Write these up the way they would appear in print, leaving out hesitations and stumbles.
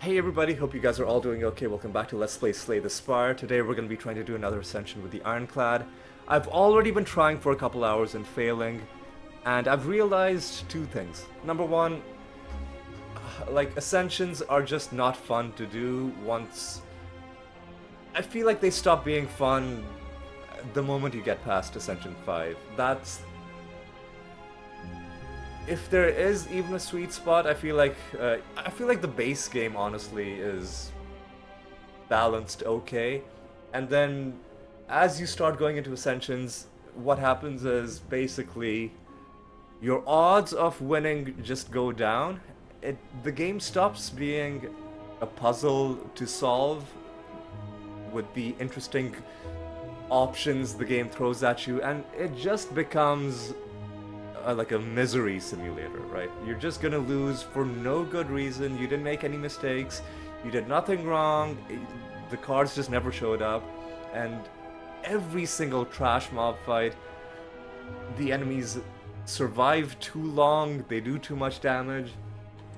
Hey everybody, hope you guys are all doing okay. Welcome back to Let's Play Slay the Spire. Today we're going to be trying to do another Ascension with the Ironclad. I've already been trying for a couple hours and failing, and I've realized two things. Number one, like, Ascensions are just not fun to do once... I feel like they stop being fun the moment you get past Ascension 5. That's... If there is even a sweet spot, I feel like the base game honestly is balanced okay, and then as you start going into Ascensions, what happens is basically your odds of winning just go down. The game stops being a puzzle to solve with the interesting options the game throws at you, and it just becomes like a misery simulator, right? You're just gonna lose for no good reason. You didn't make any mistakes, you did nothing wrong, the cards just never showed up, and every single trash mob fight, the enemies survive too long, they do too much damage.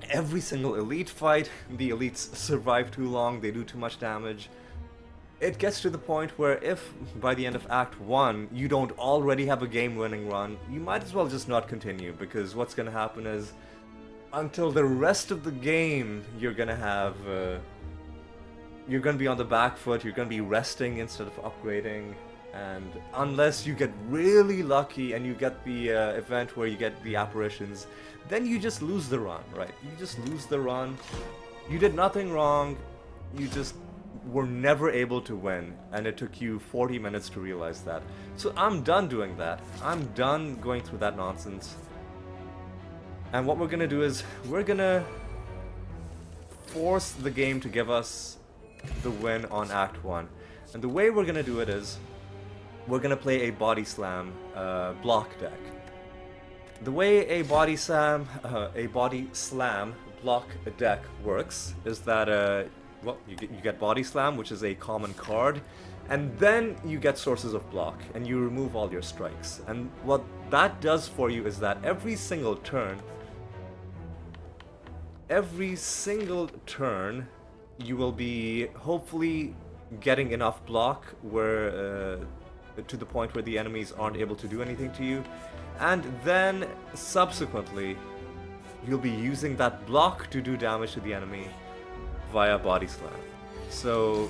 Every single elite fight, the elites survive too long, they do too much damage. It gets to the point where if, by the end of Act 1, you don't already have a game-winning run, you might as well just not continue, because what's gonna happen is, until the rest of the game, you're gonna have... you're gonna be on the back foot, you're gonna be resting instead of upgrading, and unless you get really lucky and you get the event where you get the apparitions, then you just lose the run, right? You just lose the run, you did nothing wrong, you just were never able to win, and it took you 40 minutes to realize that. So I'm done doing that. I'm done going through that nonsense. And what we're gonna do is, we're gonna force the game to give us the win on Act 1. And the way we're gonna do it is, we're gonna play a body slam block deck. The way a body slam block deck works is that well, you get Body Slam, which is a common card, and then you get Sources of Block, and you remove all your strikes. And what that does for you is that every single turn, you will be hopefully getting enough block where to the point where the enemies aren't able to do anything to you, and then subsequently you'll be using that block to do damage to the enemy via Body Slam. So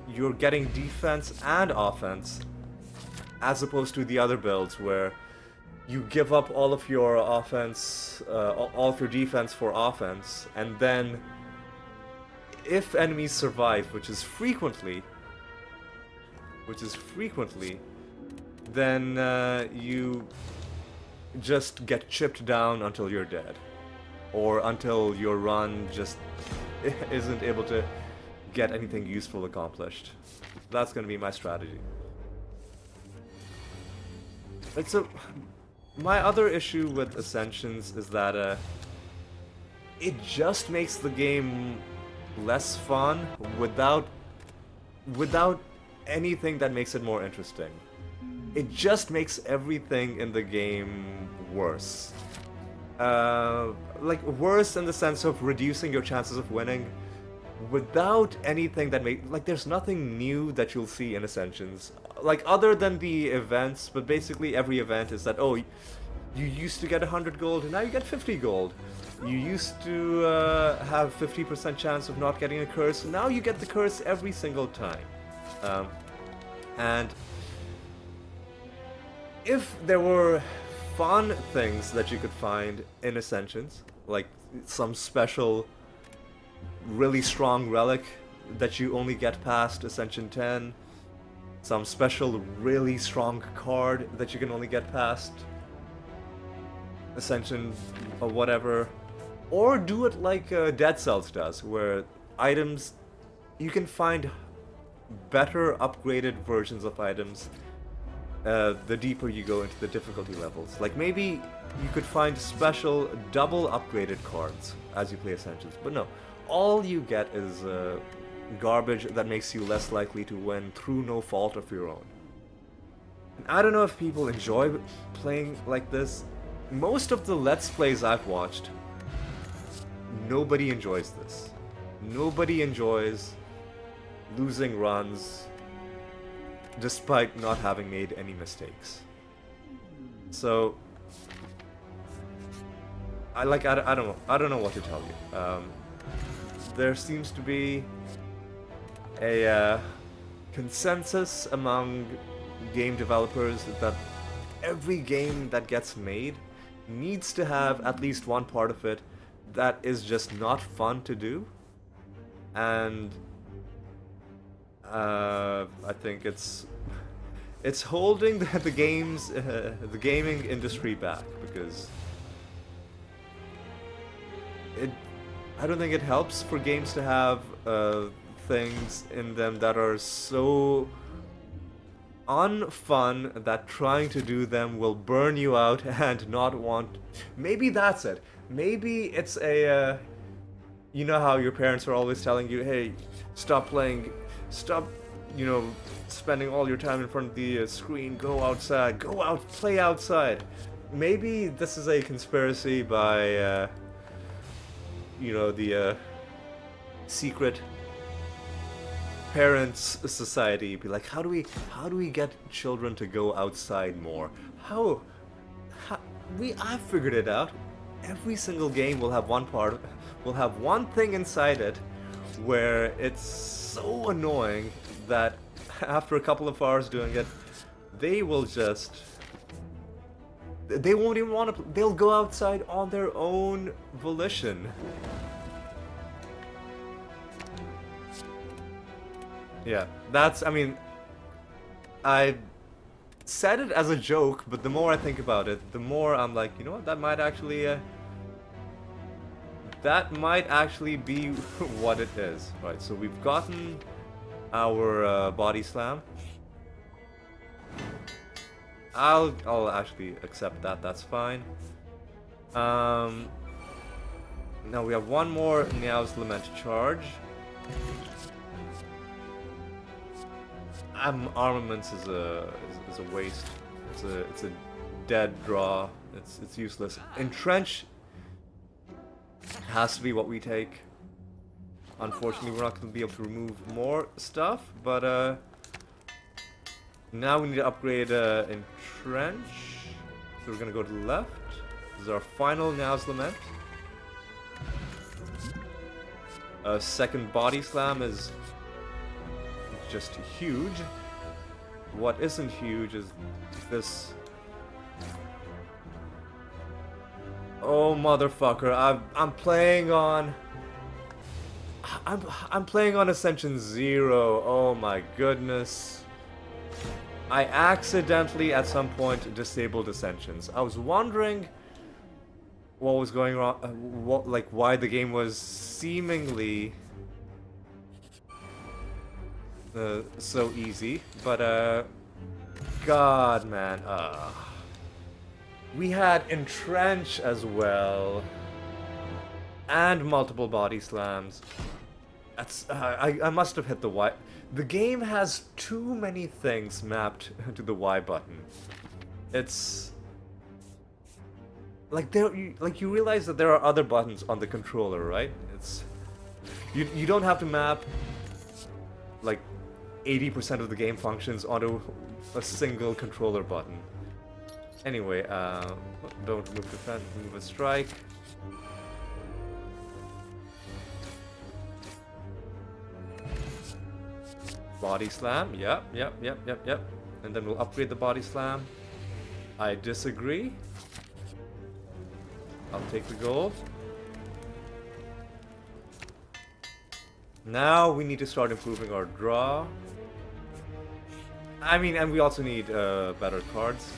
you're getting defense and offense, as opposed to the other builds where you give up all of your offense, all of your defense for offense, and then if enemies survive, which is frequently, then you just get chipped down until you're dead, or until your run just isn't able to get anything useful accomplished. That's gonna be my strategy. My other issue with Ascensions is that it just makes the game less fun without anything that makes it more interesting. It just makes everything in the game worse. Like, worse in the sense of reducing your chances of winning without anything that like, there's nothing new that you'll see in Ascensions, like, other than the events, but basically every event is that, oh, you used to get 100 gold and now you get 50 gold. You used to have 50% chance of not getting a curse, now you get the curse every single time. And if there were fun things that you could find in Ascensions, like some special, really strong relic that you only get past Ascension 10, some special, really strong card that you can only get past Ascension or whatever, or do it like Dead Cells does, where items, you can find better upgraded versions of items the deeper you go into the difficulty levels. Like, maybe you could find special double upgraded cards as you play Ascensions, but no, all you get is garbage that makes you less likely to win through no fault of your own. And I don't know if people enjoy playing like this. Most of the Let's Plays I've watched, nobody enjoys this. Nobody enjoys losing runs despite not having made any mistakes. So I don't know what to tell you. There seems to be a consensus among game developers that every game that gets made needs to have at least one part of it that is just not fun to do, and I think it's holding the games the gaming industry back, because I don't think it helps for games to have things in them that are so unfun that trying to do them will burn you out and not want. Maybe that's it. Maybe it's a you know how your parents are always telling you, hey, stop playing, stop, you know, spending all your time in front of the screen, go outside, go out, play outside. Maybe this is a conspiracy by you know, the secret parents society. Be like, how do we get children to go outside more? How I've figured it out. Every single game will have one thing inside it where it's so annoying that after a couple of hours doing it, they won't even want to. They'll go outside on their own volition. Yeah, I mean, I said it as a joke, but the more I think about it, the more I'm like, you know what, that might actually be what it is. Right, so we've gotten our body slam. I'll actually accept that. That's fine. Now we have one more Niao's Lament charge. Armaments is a waste. It's a dead draw. It's useless. Entrench has to be what we take. Unfortunately, we're not going to be able to remove more stuff, but now we need to upgrade Entrench. So we're going to go to the left. This is our final Niao's Lament. Second Body Slam is just huge. What isn't huge is this. Oh motherfucker! I'm playing on. I'm playing on Ascension 0. Oh my goodness! I accidentally at some point disabled Ascensions. I was wondering what was going wrong. Why the game was seemingly so easy, but God, man, we had Entrench as well, and multiple body slams. That's I must have hit the Y. The game has too many things mapped to the Y button. It's like you realize that there are other buttons on the controller, right? It's you don't have to map like 80% of the game functions onto a single controller button. Anyway, don't move defense, move a strike. Body slam, yep. And then we'll upgrade the body slam. I disagree. I'll take the gold. Now we need to start improving our draw. I mean, and we also need better cards.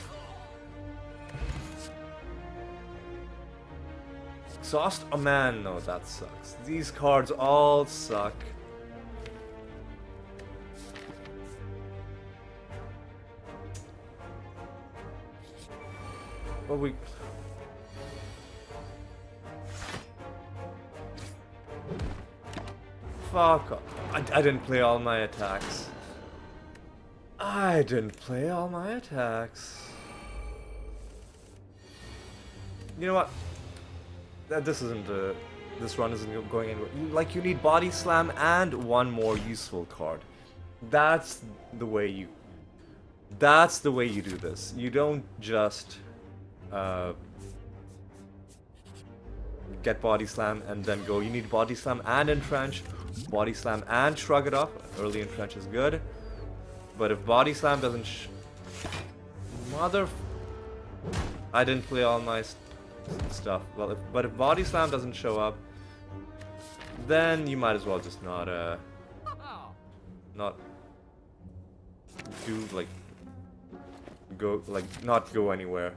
Exhaust? Oh man, no, that sucks. These cards all suck. But we... Fuck off. I didn't play all my attacks. I didn't play all my attacks. You know what? This isn't this run isn't going anywhere. Like, you need body slam and one more useful card. That's the way you do this. You don't just get body slam and then go. You need body slam and entrench, body slam and shrug it off. Early entrench is good, but if body slam doesn't I didn't play all my stuff. Well, but if body slam doesn't show up, then you might as well just not do not go anywhere.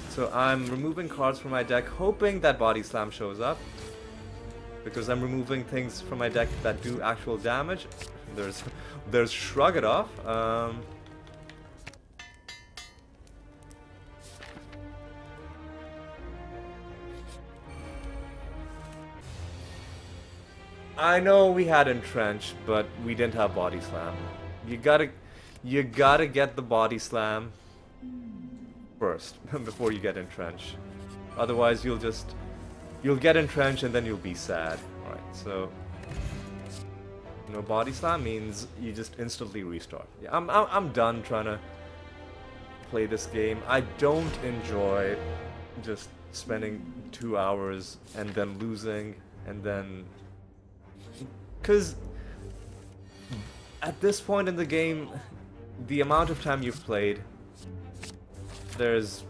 So I'm removing cards from my deck, hoping that body slam shows up, because I'm removing things from my deck that do actual damage. There's shrug it off. I know we had entrench, but we didn't have body slam. You gotta get the body slam first before you get entrench. Otherwise, you'll get entrench and then you'll be sad. All right, so body slam means you just instantly restart. Yeah, I'm done trying to play this game. I don't enjoy just spending 2 hours and then losing and then. Because at this point in the game, the amount of time you've played, there's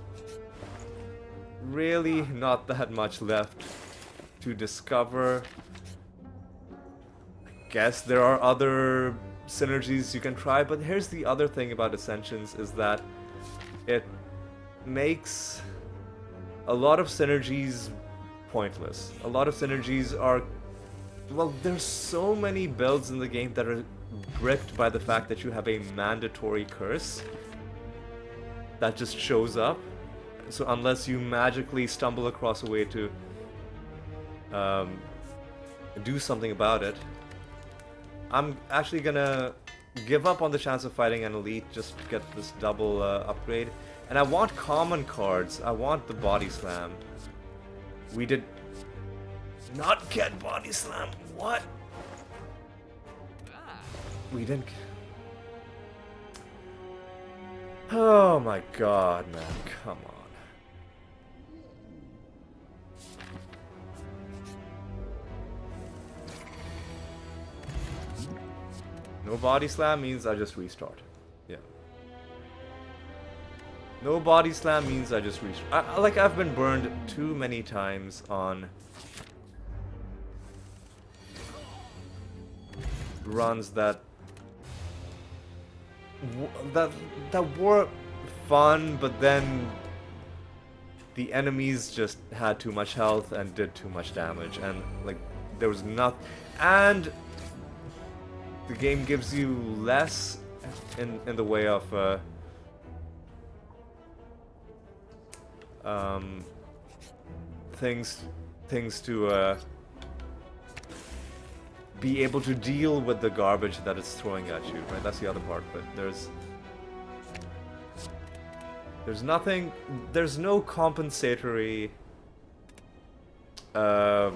really not that much left to discover. I guess there are other synergies you can try, but here's the other thing about Ascensions is that it makes a lot of synergies pointless. A lot of synergies are. Well, there's so many builds in the game that are gripped by the fact that you have a mandatory curse that just shows up. So unless you magically stumble across a way to do something about it, I'm actually gonna give up on the chance of fighting an elite just to get this double upgrade. And I want common cards. I want the body slam. We did not get body slam. What? We didn't. Oh my god, man. Come on. No body slam means I just restart. Yeah. No body slam means I just restart. I've been burned too many times on runs that were fun, but then the enemies just had too much health and did too much damage, and there was nothing. And the game gives you less in the way of things to be able to deal with the garbage that it's throwing at you, right? That's the other part, but there's nothing, there's no compensatory, there's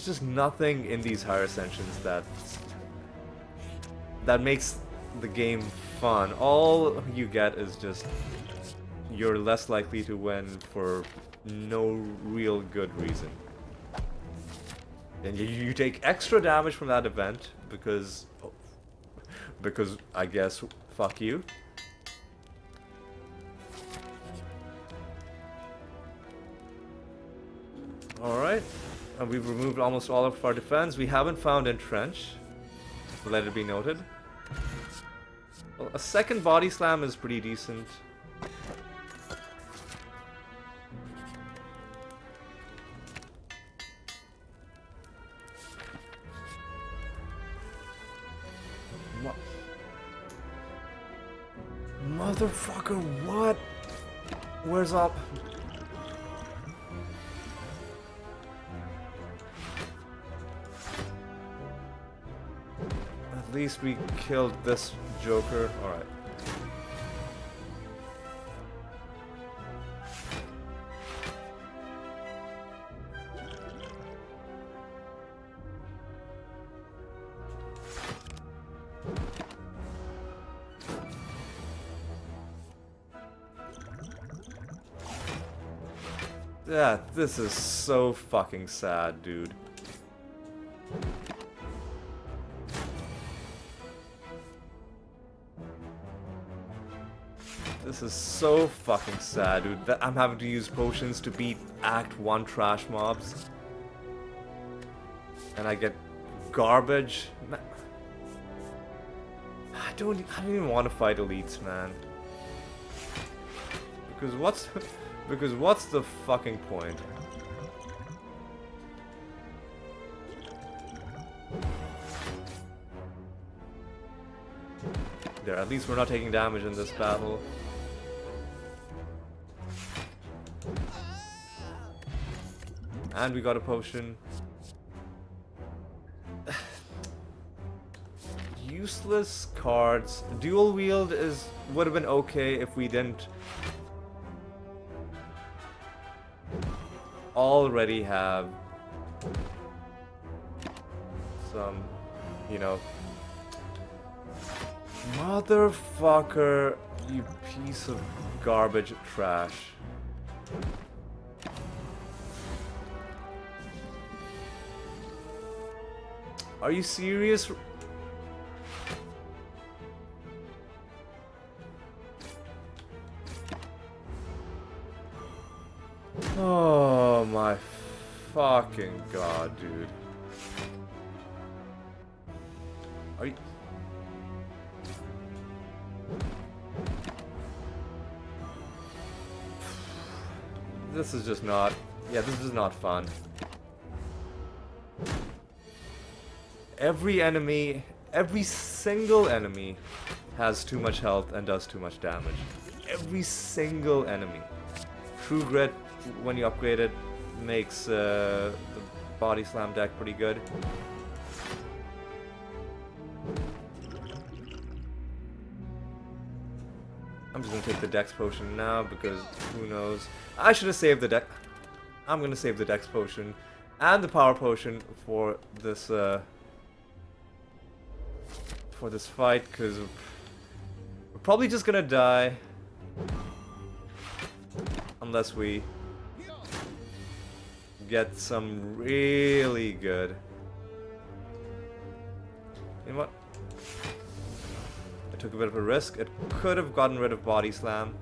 just nothing in these higher ascensions that makes the game fun. All you get is just, you're less likely to win for no real good reason. And you take extra damage from that event because I guess fuck you. Alright, and we've removed almost all of our defense. We haven't found entrench, let it be noted. Well, a second body slam is pretty decent. Motherfucker, what? Where's up? At least we killed this Joker. Alright. Yeah, this is so fucking sad, dude. This is so fucking sad, dude. That I'm having to use potions to beat Act 1 trash mobs. And I get garbage. I don't even want to fight elites, man. Because what's the fucking point? There, at least we're not taking damage in this battle. And we got a potion. Useless cards. Dual wield would have been okay if we didn't already have some, you know. Motherfucker, you piece of garbage trash. Are you serious? Oh my fucking god, dude. Are you... This is just not... Yeah, this is not fun. Every single enemy has too much health and does too much damage. Every single enemy. True Grit, when you upgrade it, makes the body slam deck pretty good. I'm just gonna take the Dex potion now because who knows. I should have saved the deck. I'm gonna save the Dex potion and the power potion for this fight because we're probably just gonna die unless we get some really good. You know what? I took a bit of a risk. It could have gotten rid of body slam.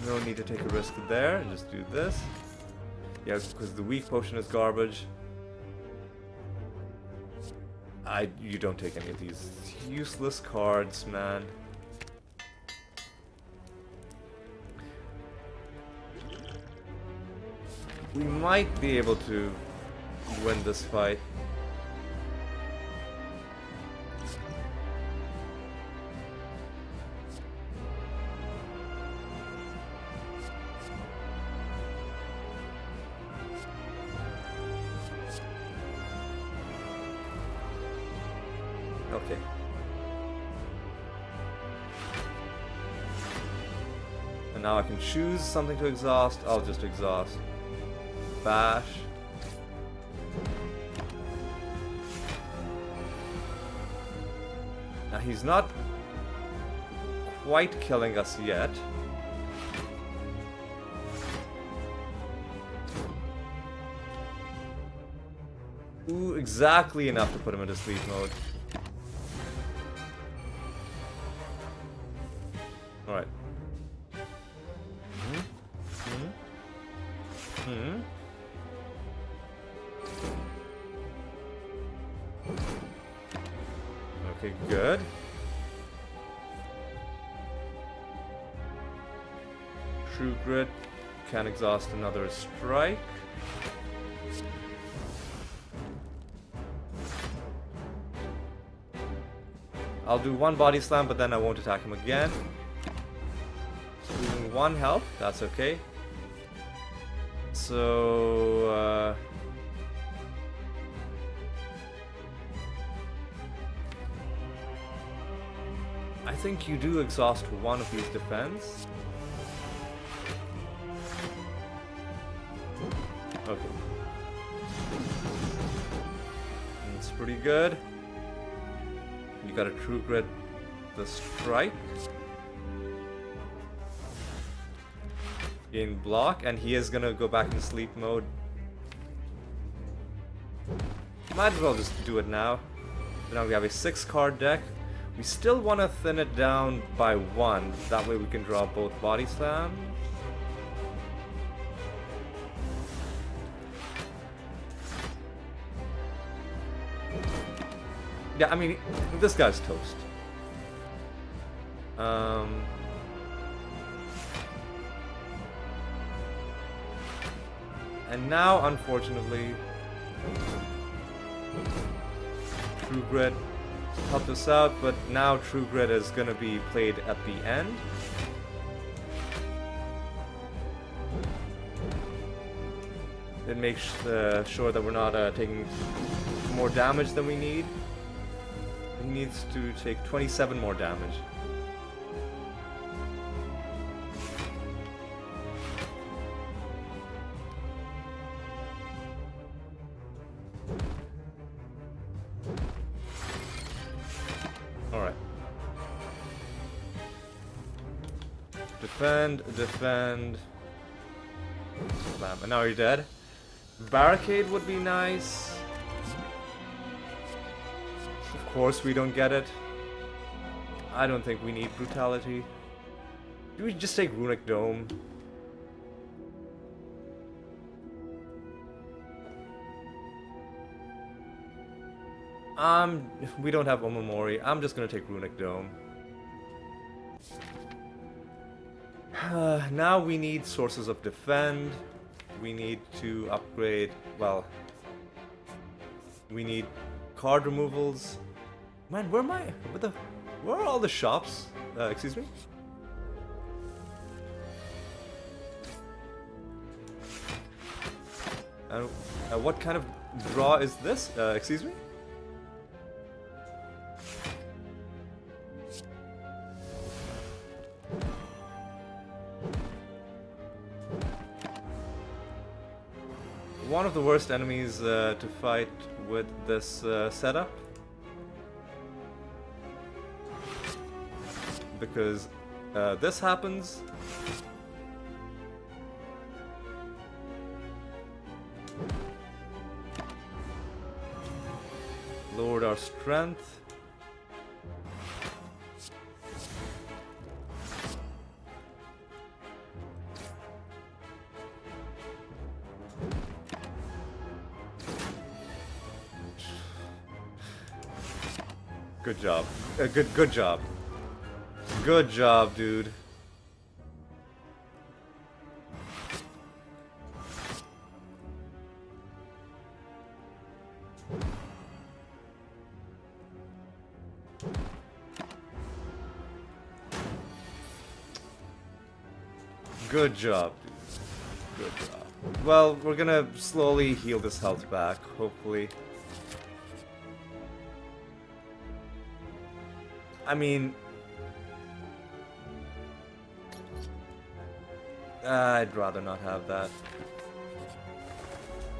No need to take a risk there, just do this. Yeah, because the weak potion is garbage. You don't take any of these useless cards, man. We might be able to win this fight. Okay. And now I can choose something to exhaust. I'll just exhaust. Bash. Now he's not quite killing us yet. Ooh, exactly enough to put him into sleep mode. Alright. Okay, good. True Grit can exhaust another strike. I'll do one body slam, but then I won't attack him again. Losing 1 health, that's okay. So, I think you do exhaust one of these defense. Okay. It's pretty good. You got a True Grit the strike. Gain block, and he is gonna go back into sleep mode. Might as well just do it now. So now we have a 6-card deck. We still want to thin it down by 1. That way we can draw both body slams. Yeah, I mean, this guy's toast. And now, unfortunately, True Grit helped us out, but now True Grit is going to be played at the end. It makes sure that we're not taking more damage than we need. He needs to take 27 more damage. Alright. Defend. Slam. And now you're dead. Barricade would be nice. Of course we don't get it. I don't think we need brutality. Do we just take Runic Dome? We don't have Omamori. I'm just gonna take Runic Dome. Now we need sources of defend. We need to upgrade, well, we need card removals. Man, where am I? Where are all the shops? Excuse me? What kind of draw is this? Excuse me? One of the worst enemies to fight with this setup. Because this happens. Lowered our strength. Good job. Good job. Good job, dude. Good job, dude. Good job. Well, we're gonna slowly heal this health back, hopefully. I mean, I'd rather not have that.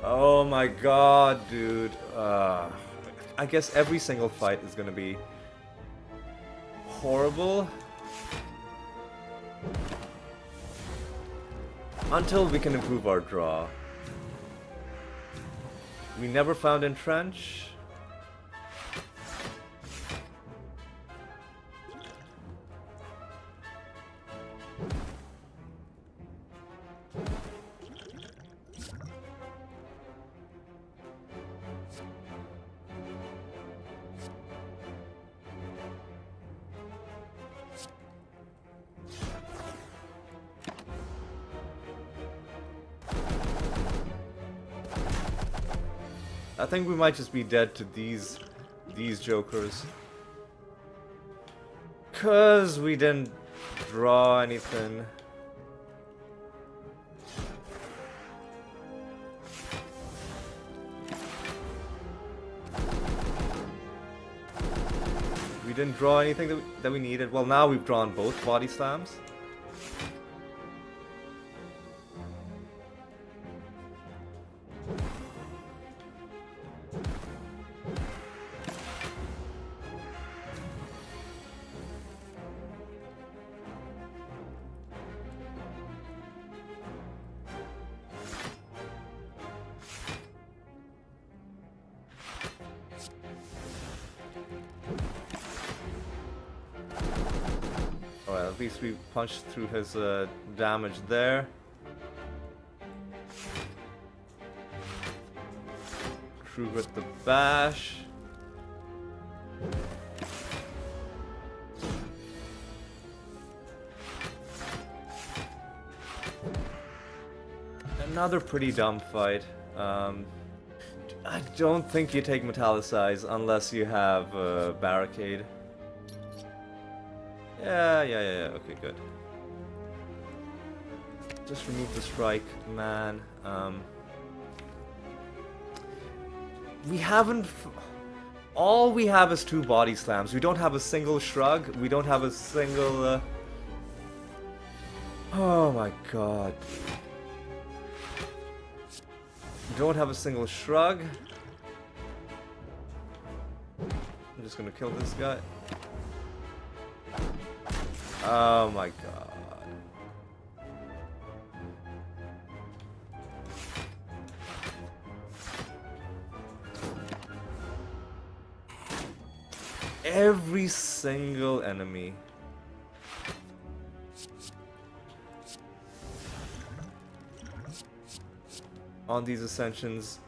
Oh my god, dude. I guess every single fight is gonna be horrible. Until we can improve our draw. We never found Entrench. I think we might just be dead to these jokers. 'Cause we didn't draw anything. We didn't draw anything that we needed. Well, now we've drawn both body slams. least we punched through his damage there. Through with the bash. Another pretty dumb fight. I don't think you take Metallicize unless you have Barricade. Yeah, okay, good. Just remove the strike, man. We haven't... all we have is 2 body slams. We don't have a single shrug. We don't have a single... Oh my god. We don't have a single shrug. I'm just gonna kill this guy. Oh my god. Every single enemy on these Ascensions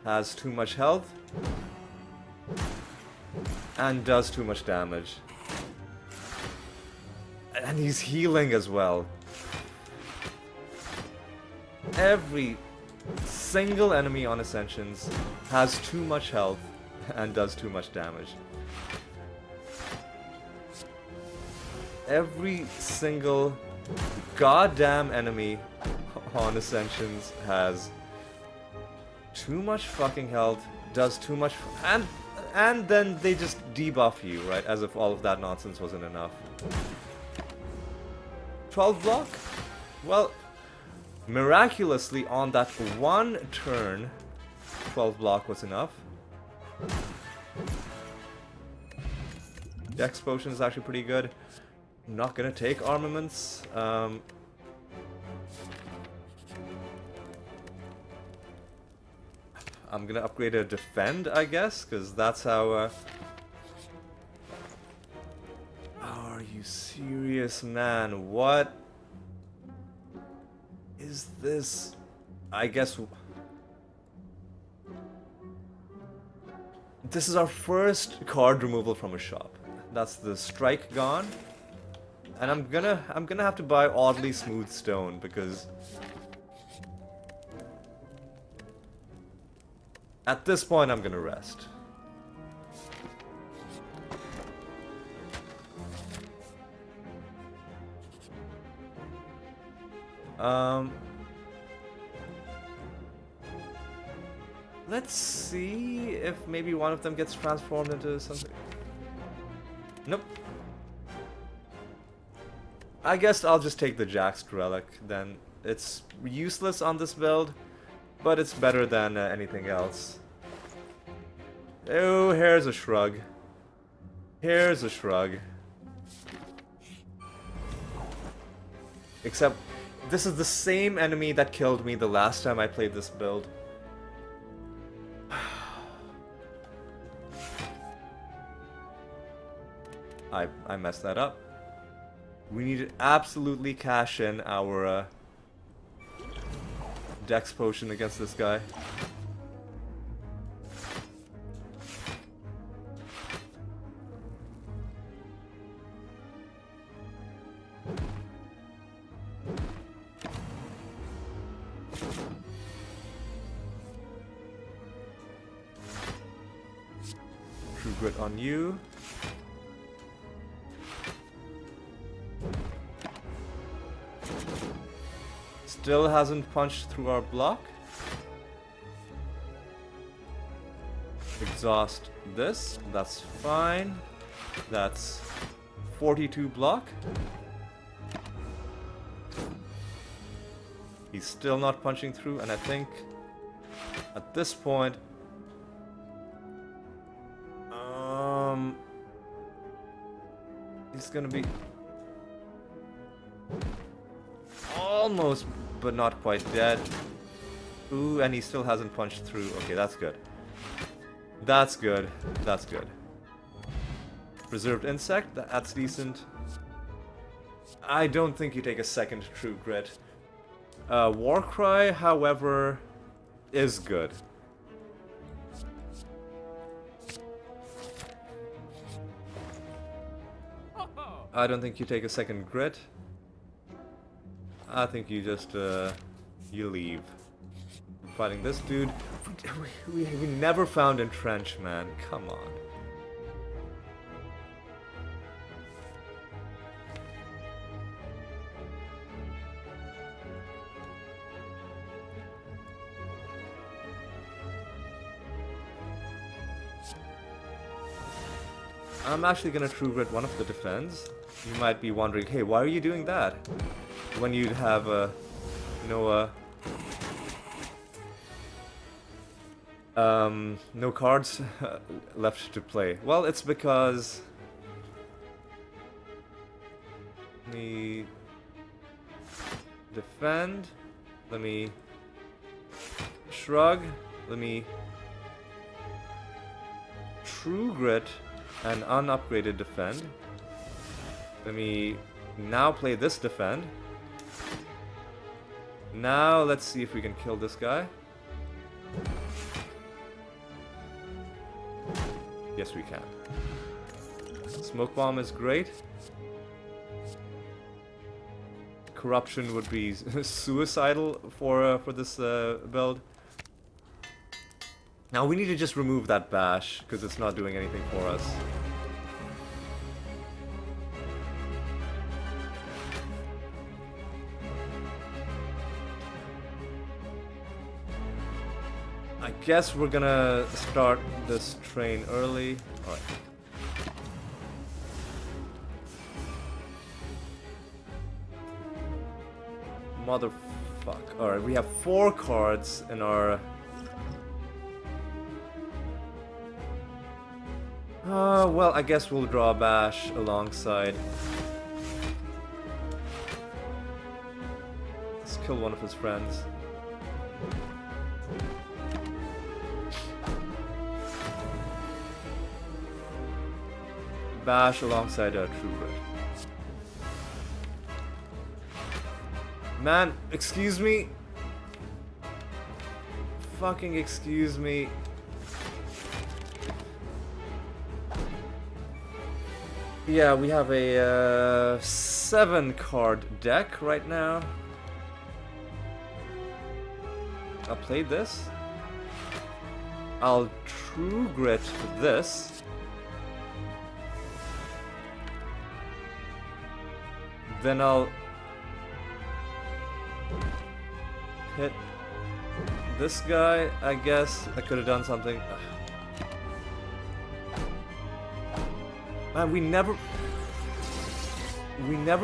has too much health and does too much damage. And he's healing as well. Every single enemy on Ascensions has too much health and does too much damage. Every single goddamn enemy on Ascensions has too much fucking health, does too much, and then they just debuff you, right? As if all of that nonsense wasn't enough. 12 block? Well, miraculously on that one turn, 12 block was enough. Dex Potion is actually pretty good. I'm not gonna take armaments. I'm gonna upgrade a Defend, I guess, because that's how... Are you serious, man? What is this? I guess... This is our first card removal from a shop. That's the Strike gone. And I'm gonna have to buy Oddly Smooth Stone, because... At this point, I'm gonna rest. Let's see if maybe one of them gets transformed into something. Nope. I guess I'll just take the Jaxed Relic then. It's useless on this build, but it's better than anything else. Oh, here's a shrug. Here's a shrug. Except, this is the same enemy that killed me the last time I played this build. I messed that up. We need to absolutely cash in our Dex Potion against this guy. True Grit on you. Still hasn't punched through our block. Exhaust this. That's fine. That's 42 block. He's still not punching through, and I think at this point he's gonna be almost, but not quite dead. Ooh, and he still hasn't punched through. Okay, that's good. That's good. That's good. Preserved Insect, that's decent. I don't think you take a second True Grit. Warcry, however, is good. I don't think you take a second Grit. I think you just, you leave. Fighting this dude. We never found Entrench, man. Come on. I'm actually gonna True Grit one of the defense. You might be wondering, hey, why are you doing that? When you'd have, no cards left to play. Well, it's because... Let me... defend. Let me... shrug. Let me... True Grit and unupgraded defend. Let me now play this defend. Now let's see if we can kill this guy. Yes, we can. Smoke bomb is great. Corruption would be suicidal for this build. Now we need to just remove that bash because it's not doing anything for us. I guess we're gonna start this train early. Alright. Motherfuck. Alright, we have 4 cards in our... well, I guess we'll draw a bash alongside. Let's kill one of his friends. Bash alongside a True Grit. Man, excuse me? Fucking excuse me. Yeah, we have a 7-card deck right now. I'll play this. I'll True Grit this. Then I'll hit this guy, I guess. I could have done something. Man, we never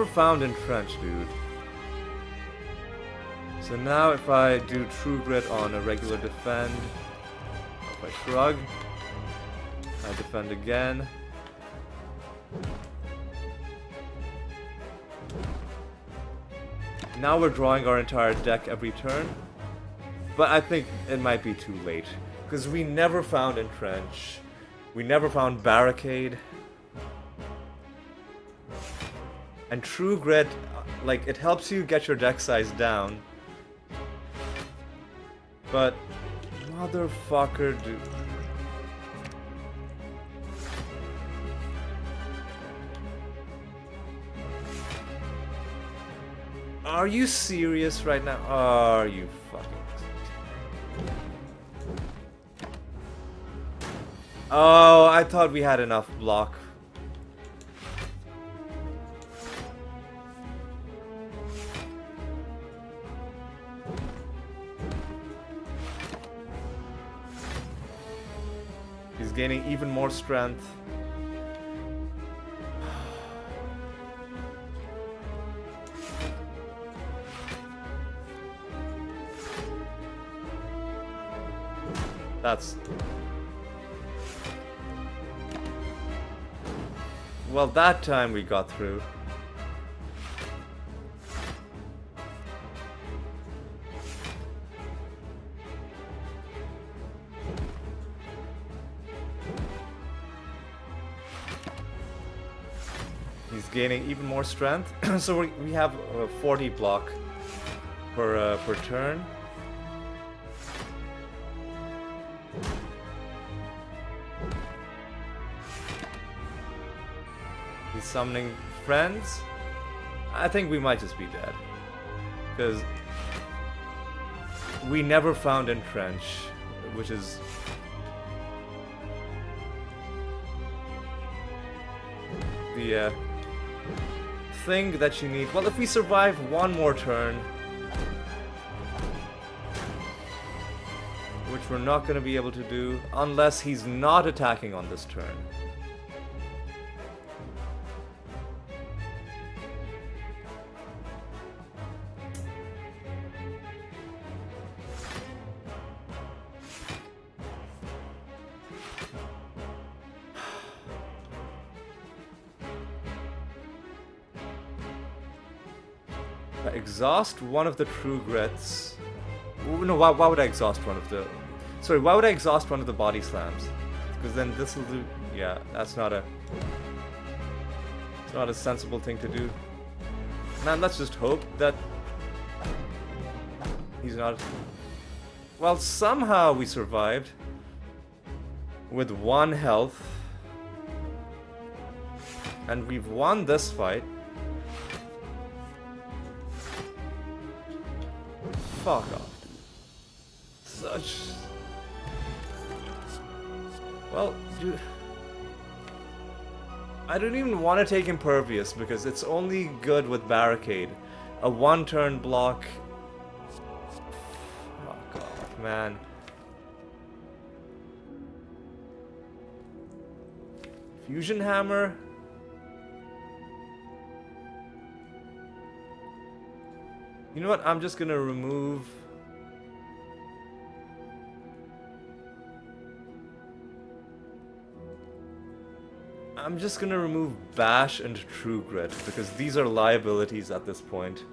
found Entrench, dude. So now if I do True Grit on a regular defend, if I shrug, I defend again. Now we're drawing our entire deck every turn. But I think it might be too late. Because we never found Entrench. We never found Barricade. And True Grit, like, it helps you get your deck size down. But, motherfucker, dude. Are you serious right now? Are you fucking... Oh, I thought we had enough block. He's gaining even more strength. That's... Well, that time we got through. He's gaining even more strength. So we have 40 block per turn. He's summoning friends. I think we might just be dead. Because we never found Entrench, which is... the thing that you need. Well, if we survive one more turn, which we're not going to be able to do unless he's not attacking on this turn. Exhaust one of the true grits. No, why would I exhaust one of the... Sorry, why would I exhaust one of the body slams? Because then this will do... Yeah, that's not a... It's not a sensible thing to do. Man, let's just hope that... He's not... Well, somehow we survived. With 1 health. And we've won this fight. Fuck off, dude. Such... Well, dude... I don't even want to take Impervious because it's only good with Barricade. A 1-turn block... Fuck off, man. Fusion Hammer... You know what? I'm just gonna remove... I'm just gonna remove Bash and True Grit, because these are liabilities at this point.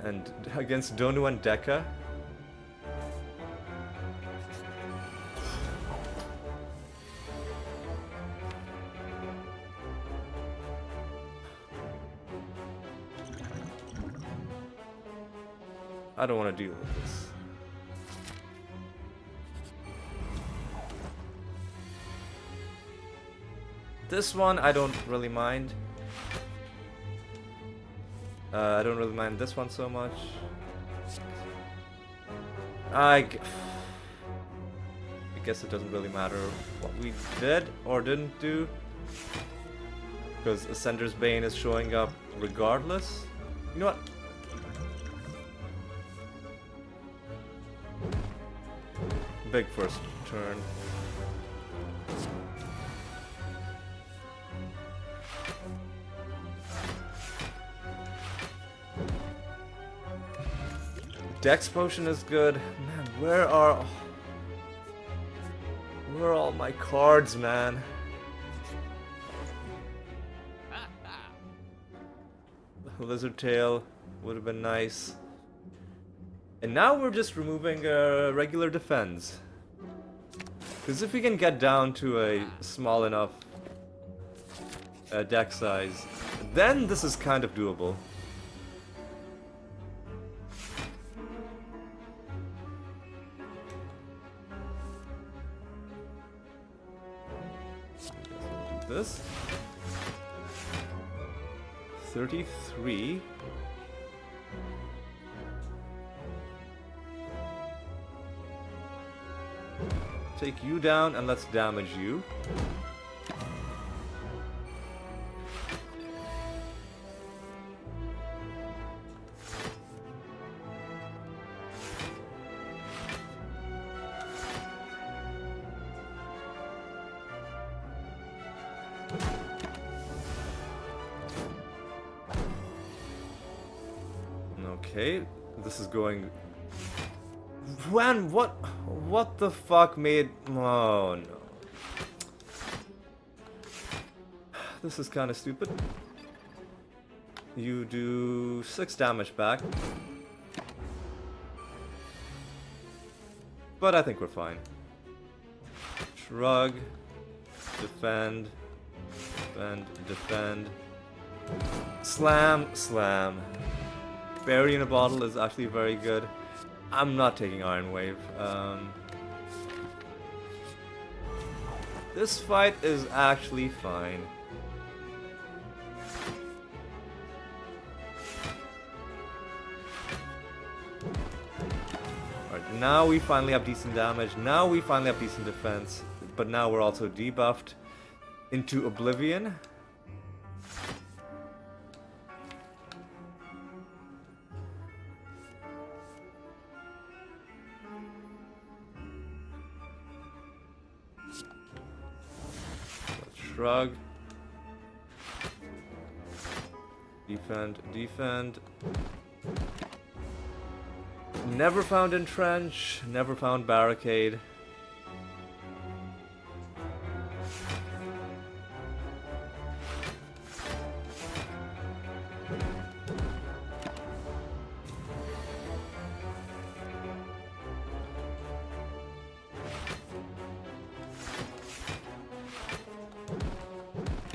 And against Donu and Deka... I don't want to deal with this. This one I don't really mind. I don't really mind this one so much. I guess it doesn't really matter what we did or didn't do, because Ascender's Bane is showing up regardless. You know what? Big first turn. Dex Potion is good. Man, where are all my cards, man? Lizard Tail would have been nice. And now we're just removing regular defense. Because if we can get down to a small enough deck size, then this is kind of doable. Do this. 33. Take you down and let's damage you. Okay, this is going... When? What the fuck made... Oh no. This is kind of stupid. You do 6 damage back. But I think we're fine. Shrug. Defend. Defend, defend. Slam, slam. Berry in a bottle is actually very good. I'm not taking Iron Wave. This fight is actually fine. Alright, now we finally have decent damage. Now we finally have decent defense. But now we're also debuffed into Oblivion. Shrug. Defend, defend. Never found entrench, never found barricade.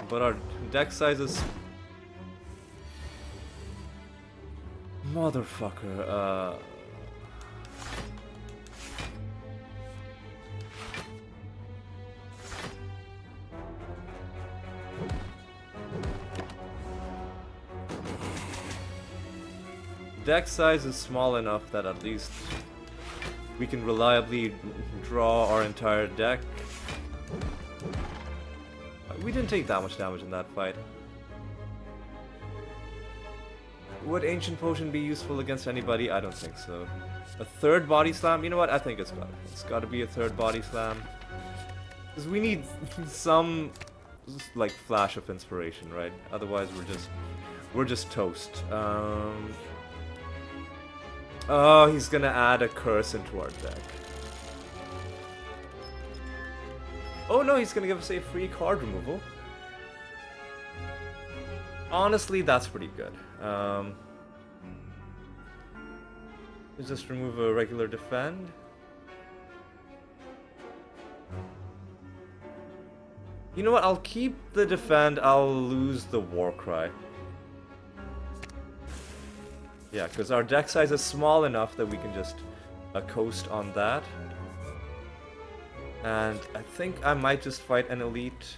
But our deck size is... Motherfucker, Deck size is small enough that at least we can reliably draw our entire deck. We didn't take that much damage in that fight. Would Ancient Potion be useful against anybody? I don't think so. A third Body Slam? You know what? I think it's got to be a third Body Slam. Because we need some, like, flash of inspiration, right? Otherwise we're just toast. Oh, he's gonna add a curse into our deck. Oh no, he's gonna give us a free card removal. Honestly, that's pretty good. Let's just remove a regular defend. You know what, I'll keep the defend, I'll lose the Warcry. Yeah, because our deck size is small enough that we can just coast on that. And I think I might just fight an elite.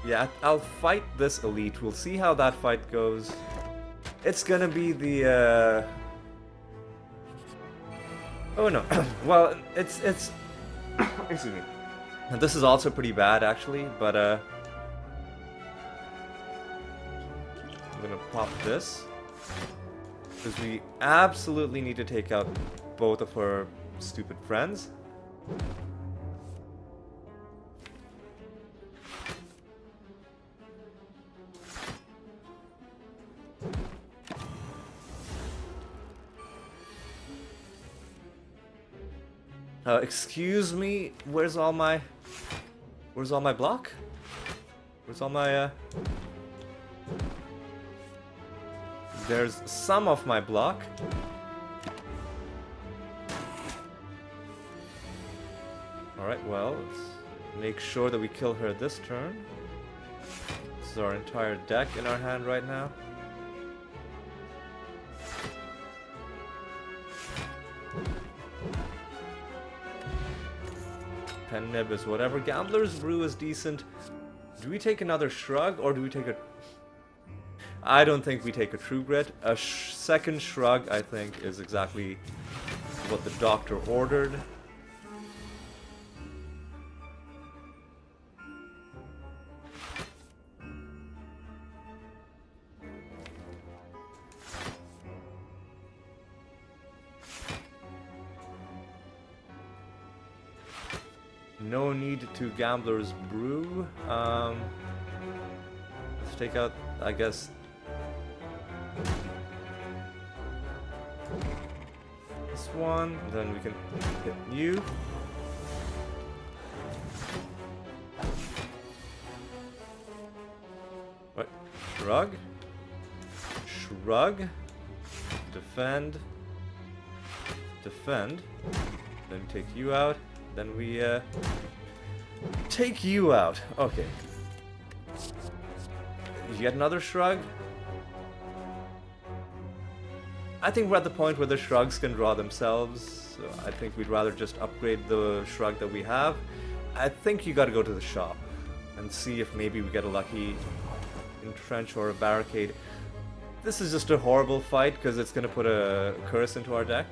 Yeah, I'll fight this elite. We'll see how that fight goes. It's gonna be the Oh no. Well, it's excuse me. And this is also pretty bad actually, but I'm gonna pop this. Because we absolutely need to take out both of her stupid friends. Excuse me, where's all my block? Where's all my There's some of my block. Alright, well, let's make sure that we kill her this turn. This is our entire deck in our hand right now. Pen Nib is whatever. Gambler's Brew is decent. Do we take another Shrug or do we take a... I don't think we take a True Grit. A second Shrug, I think, is exactly what the doctor ordered. No need to Gambler's Brew. Let's take out, I guess... this one, then we can hit you. What? Shrug? Shrug? Defend? defend. Then take you out. Then we take you out. Okay. Yet another shrug. I think we're at the point where the shrugs can draw themselves. So I think we'd rather just upgrade the shrug that we have. I think you gotta go to the shop and see if maybe we get a lucky entrench or a barricade. This is just a horrible fight because it's gonna put a curse into our deck.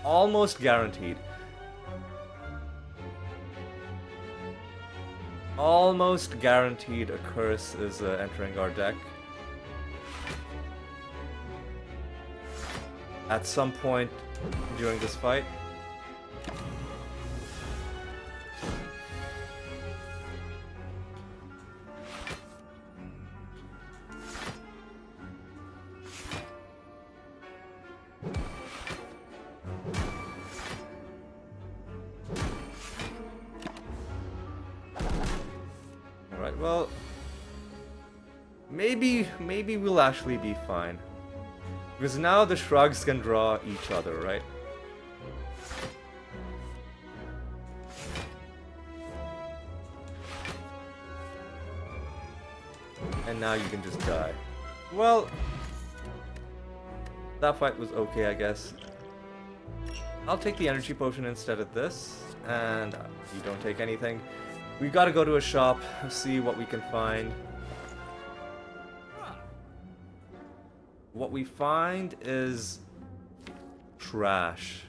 Almost guaranteed. Almost guaranteed a curse is entering our deck. At some point during this fight. Alright, well, maybe we'll actually be fine. Because now the shrugs can draw each other, right? And now you can just die. Well, that fight was okay, I guess. I'll take the energy potion instead of this, and you don't take anything. We gotta go to a shop, see what we can find. What we find is trash.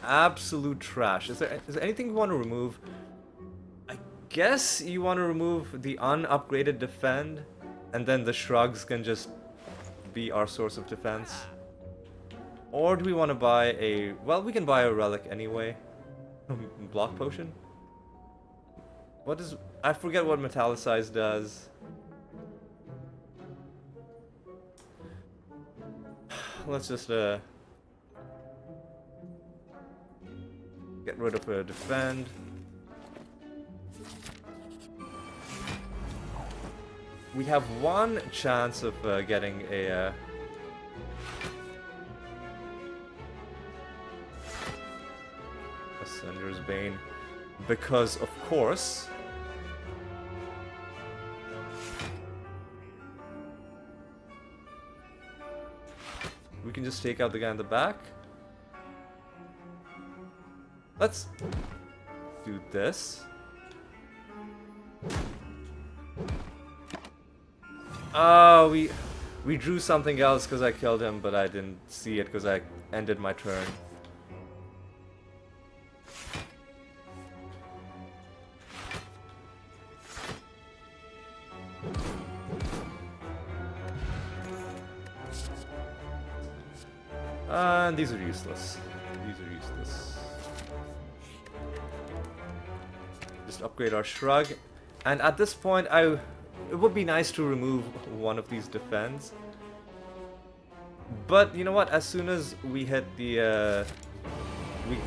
Absolute trash. Is there anything you want to remove? I guess you want to remove the unupgraded defend, and then the shrugs can just be our source of defense. Or do we want to buy a... Well, we can buy a relic anyway. Block potion? What is... I forget what metallicize does. Let's just get rid of a defend. We have one chance of getting a Ascender's Bane, because of course we can just take out the guy in the back. Let's do this. Oh, we drew something else because I killed him, but I didn't see it because I ended my turn. And these are useless. These are useless. Just upgrade our shrug. And at this point, it would be nice to remove one of these defends. But you know what? As soon as we hit the,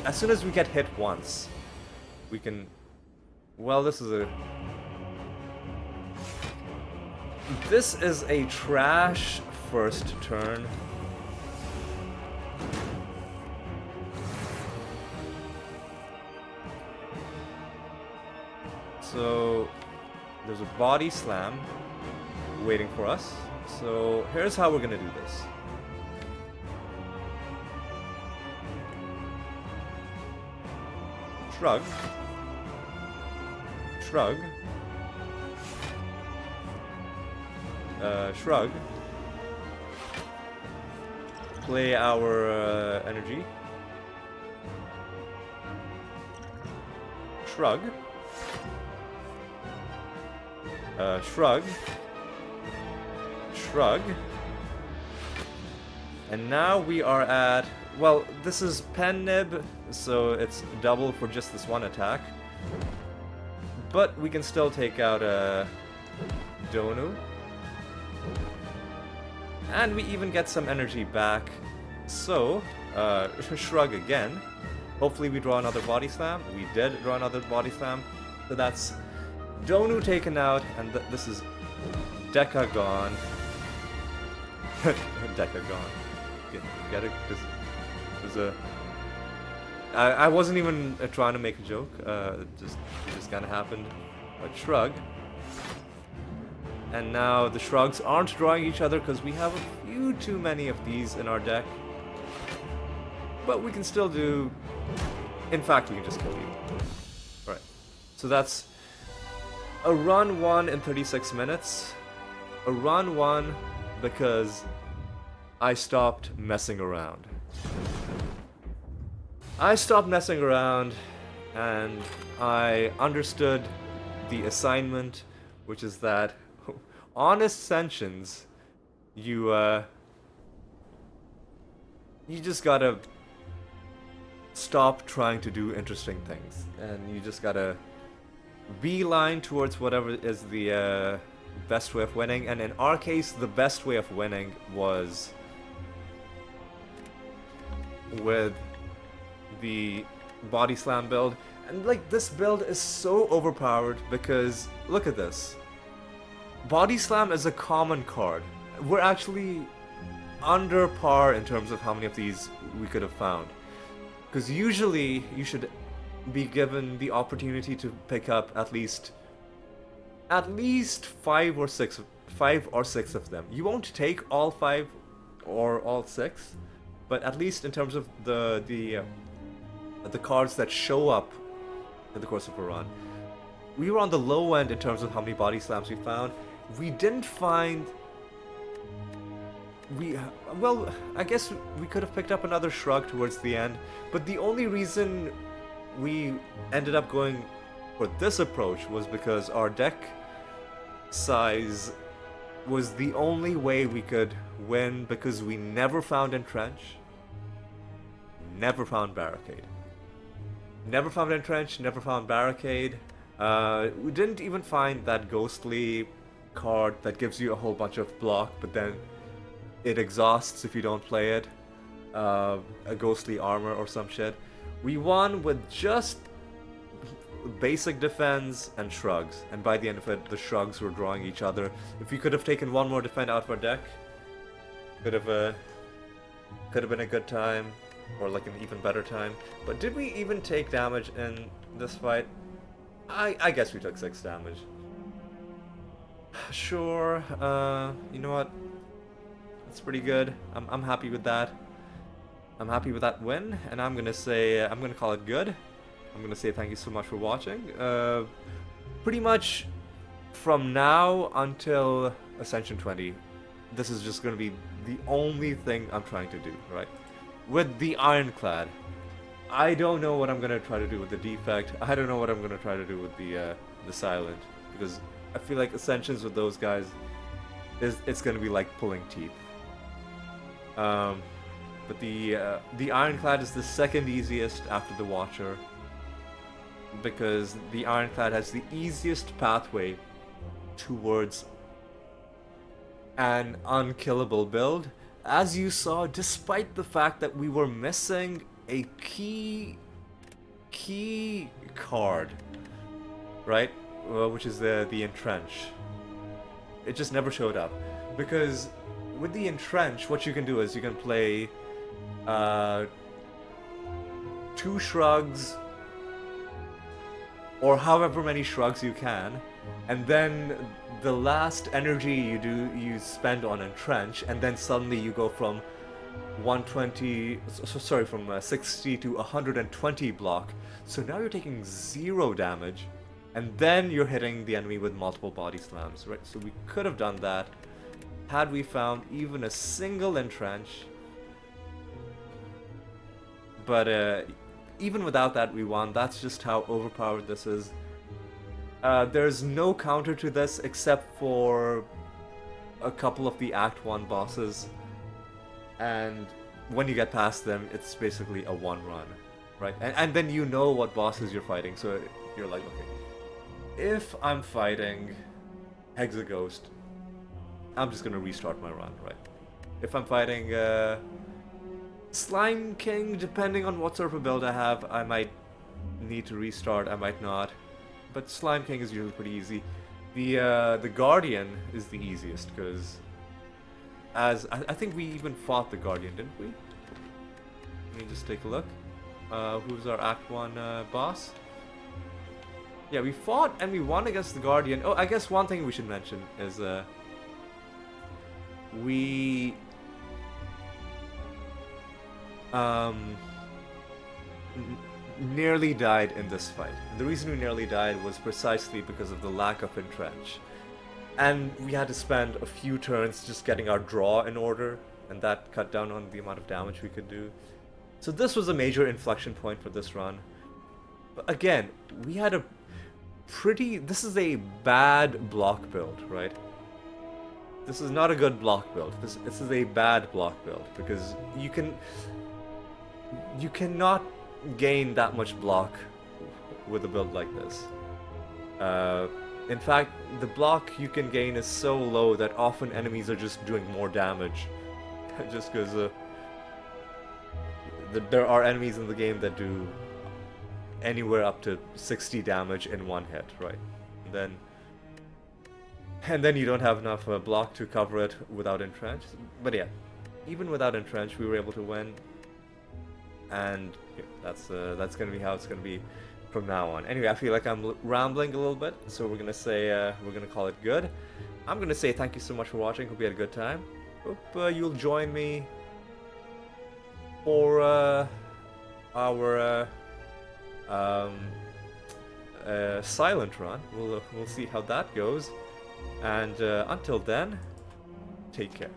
as soon as we get hit once, we can. Well, this is a trash first turn. So there's a body slam waiting for us. So here's how we're gonna do this. Shrug. Shrug. Shrug. Play our energy. Shrug. Shrug. Shrug. And now we are at... Well, this is pen nib, so it's double for just this one attack. But we can still take out Donu. And we even get some energy back. So, shrug again. Hopefully we draw another body slam. We did draw another body slam. So that's Donu taken out, and this is Deca gone. Deca gone. Get it? Because it was a... I wasn't even trying to make a joke. It just kind of happened. A shrug. And now the shrugs aren't drawing each other because we have a few too many of these in our deck. But we can still do... In fact, we can just kill you. Alright. So that's a run 1 in 36 minutes. A run 1 because I stopped messing around. I stopped messing around and I understood the assignment, which is that on Ascensions, you just gotta stop trying to do interesting things, and you just gotta beeline towards whatever is the best way of winning. And in our case, the best way of winning was with the body slam build. And like, this build is so overpowered because look at this. Body slam is a common card. We're actually under par in terms of how many of these we could have found. Because usually you should be given the opportunity to pick up at least 5 or 6 of them. You won't take all 5 or all 6, but at least in terms of the cards that show up in the course of a run. We were on the low end in terms of how many body slams we found. We didn't find... Well, I guess we could have picked up another shrug towards the end, but the only reason we ended up going for this approach was because our deck size was the only way we could win, because we never found Entrench, never found Barricade. Never found Entrench, never found Barricade. We didn't even find that ghostly card that gives you a whole bunch of block, but then it exhausts if you don't play it. A ghostly armor or some shit. We won with just basic defense and shrugs, and by the end of it, the shrugs were drawing each other. If we could have taken one more defend out of our deck, could have been a good time, or like an even better time. But did we even take damage in this fight? I guess we took 6 damage. Sure. You know what? That's pretty good. I'm happy with that. I'm happy with that win, and I'm gonna call it good. I'm gonna say thank you so much for watching. Pretty much from now until Ascension 20, this is just gonna be the only thing I'm trying to do, right? With the Ironclad, I don't know what I'm gonna try to do with the Defect. I don't know what I'm gonna try to do with the Silent, because I feel like Ascensions with those guys it's gonna be like pulling teeth. But the Ironclad is the second easiest after the Watcher, because the Ironclad has the easiest pathway towards an unkillable build. As you saw, despite the fact that we were missing a key card, right? Which is the Entrench. It just never showed up. Because with the Entrench, what you can do is you can play 2 shrugs, or however many shrugs you can, and then the last energy you spend on Entrench, and then suddenly you go from 60 to 120 block. So now you're taking 0 damage, and then you're hitting the enemy with multiple body slams, right? So we could have done that had we found even a single Entrench. But even without that, we won. That's just how overpowered this is. There's no counter to this except for a couple of the Act 1 bosses. And when you get past them, it's basically a one run, right? And then you know what bosses you're fighting, so you're like, okay, if I'm fighting Hexaghost, I'm just gonna restart my run, right? If I'm fighting Slime King, depending on what sort of a build I have, I might need to restart, I might not. But Slime King is usually pretty easy. The Guardian is the easiest, because as I think we even fought the Guardian, didn't we? Let me just take a look. Who's our Act 1 boss? Yeah, we fought and we won against the Guardian. Oh, I guess one thing we should mention is we nearly died in this fight. The reason we nearly died was precisely because of the lack of entrench. And we had to spend a few turns just getting our draw in order, and that cut down on the amount of damage we could do. So this was a major inflection point for this run. But again, we had a pretty... This is a bad block build, right? This is not a good block build. This is a bad block build, because you cannot gain that much block with a build like this. In fact, the block you can gain is so low that often enemies are just doing more damage. Just because there are enemies in the game that do anywhere up to 60 damage in one hit, right? And then you don't have enough block to cover it without entrench. But yeah, even without entrench, we were able to win. And yeah, that's gonna be how it's gonna be from now on. Anyway, I feel like I'm rambling a little bit, so we're gonna say we're gonna call it good. I'm gonna say thank you so much for watching. Hope you had a good time. Hope you'll join me for our silent run. We'll see how that goes. And until then, take care.